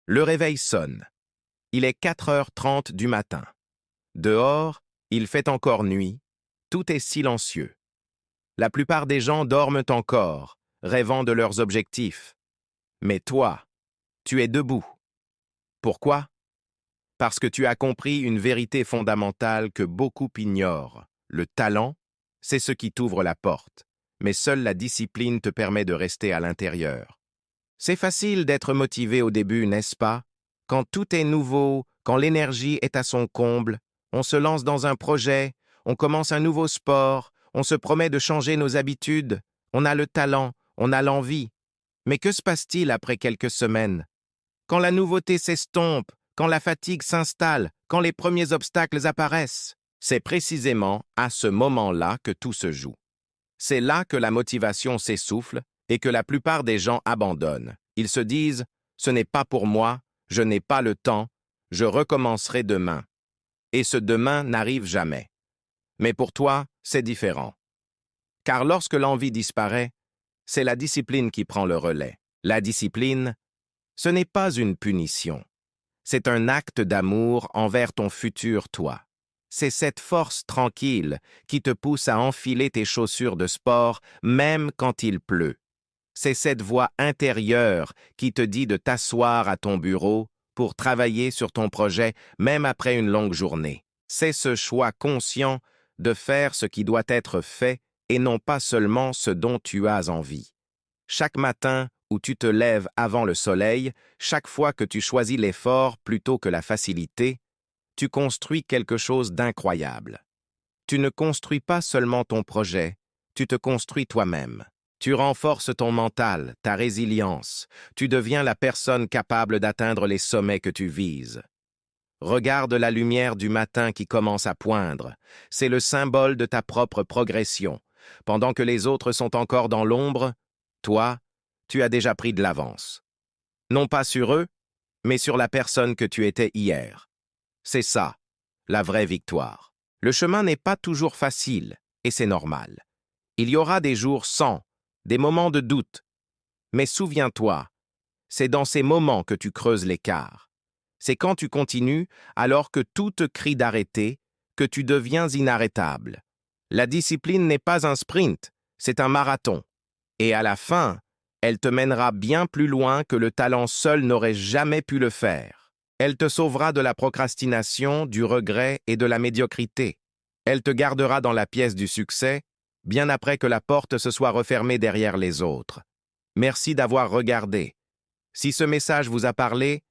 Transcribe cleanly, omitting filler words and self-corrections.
Le réveil sonne. Il est 4h30 du matin. Dehors, il fait encore nuit. Tout est silencieux. La plupart des gens dorment encore, rêvant de leurs objectifs. Mais toi, tu es debout. Pourquoi? Parce que tu as compris une vérité fondamentale que beaucoup ignorent. Le talent, c'est ce qui t'ouvre la porte, mais seule la discipline te permet de rester à l'intérieur. C'est facile d'être motivé au début, n'est-ce pas? Quand tout est nouveau, quand l'énergie est à son comble, on se lance dans un projet, on commence un nouveau sport, on se promet de changer nos habitudes, on a le talent, on a l'envie. Mais que se passe-t-il après quelques semaines? Quand la nouveauté s'estompe, quand la fatigue s'installe, quand les premiers obstacles apparaissent, c'est précisément à ce moment-là que tout se joue. C'est là que la motivation s'essouffle et que la plupart des gens abandonnent. Ils se disent « ce n'est pas pour moi, je n'ai pas le temps, je recommencerai demain ». Et ce demain n'arrive jamais. Mais pour toi, c'est différent. Car lorsque l'envie disparaît, c'est la discipline qui prend le relais. La discipline, ce n'est pas une punition. C'est un acte d'amour envers ton futur toi. C'est cette force tranquille qui te pousse à enfiler tes chaussures de sport même quand il pleut. C'est cette voix intérieure qui te dit de t'asseoir à ton bureau pour travailler sur ton projet même après une longue journée. C'est ce choix conscient de faire ce qui doit être fait et non pas seulement ce dont tu as envie. Chaque matin où tu te lèves avant le soleil, chaque fois que tu choisis l'effort plutôt que la facilité, tu construis quelque chose d'incroyable. Tu ne construis pas seulement ton projet, tu te construis toi-même. Tu renforces ton mental, ta résilience. Tu deviens la personne capable d'atteindre les sommets que tu vises. Regarde la lumière du matin qui commence à poindre. C'est le symbole de ta propre progression. Pendant que les autres sont encore dans l'ombre, toi, tu as déjà pris de l'avance. Non pas sur eux, mais sur la personne que tu étais hier. C'est ça, la vraie victoire. Le chemin n'est pas toujours facile, et c'est normal. Il y aura des jours sans, des moments de doute. Mais souviens-toi, c'est dans ces moments que tu creuses l'écart. C'est quand tu continues, alors que tout te crie d'arrêter, que tu deviens inarrêtable. La discipline n'est pas un sprint, c'est un marathon. Et à la fin, elle te mènera bien plus loin que le talent seul n'aurait jamais pu le faire. Elle te sauvera de la procrastination, du regret et de la médiocrité. Elle te gardera dans la pièce du succès, bien après que la porte se soit refermée derrière les autres. Merci d'avoir regardé. Si ce message vous a parlé,